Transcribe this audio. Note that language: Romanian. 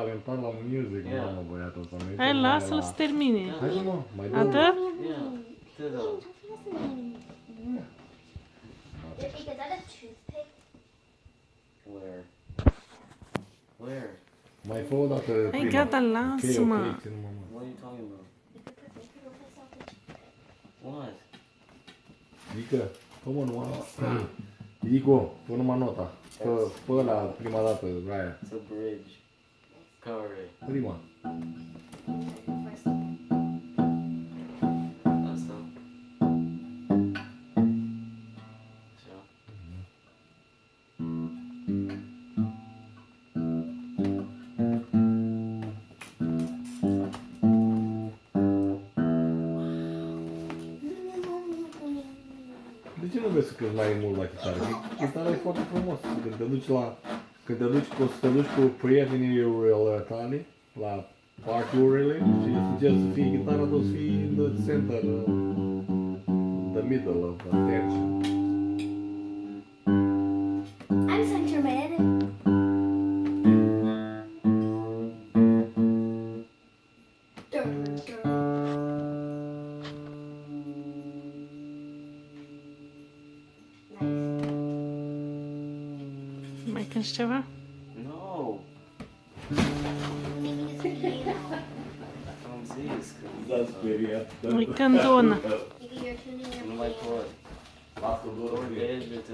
talentat la music, mamă, băiatul ăsta. Hai, lasă-l să termine. Hai, mă, mai dă. Atât? Yeah. Ditto. Is that a toothpick? Where? Where? Mai fă o dată Hai, prima. gata, lasă-mă. Ok, ține-mă, mă. What are you talking about? What? Ică, fă mă numai... Ico, fă numai nota. Fă ăla prima dată, aia. It's a bridge. Cover it. Prima. Asta. Așa. De ce nu vezi să cânti mai mult la chitară? Chitara e foarte frumos. Când te duci la... Când te duci cu prietenii tale, la party-urile, și încerci să fie chitara, tu să fii in the center, the middle of attention. I'm center mid. Mai cânti ceva? No. Am zis că... Da, speriat. Mai cânt una. You're tuning your Nu mai pot. Lasă-l doar Vorbește-te.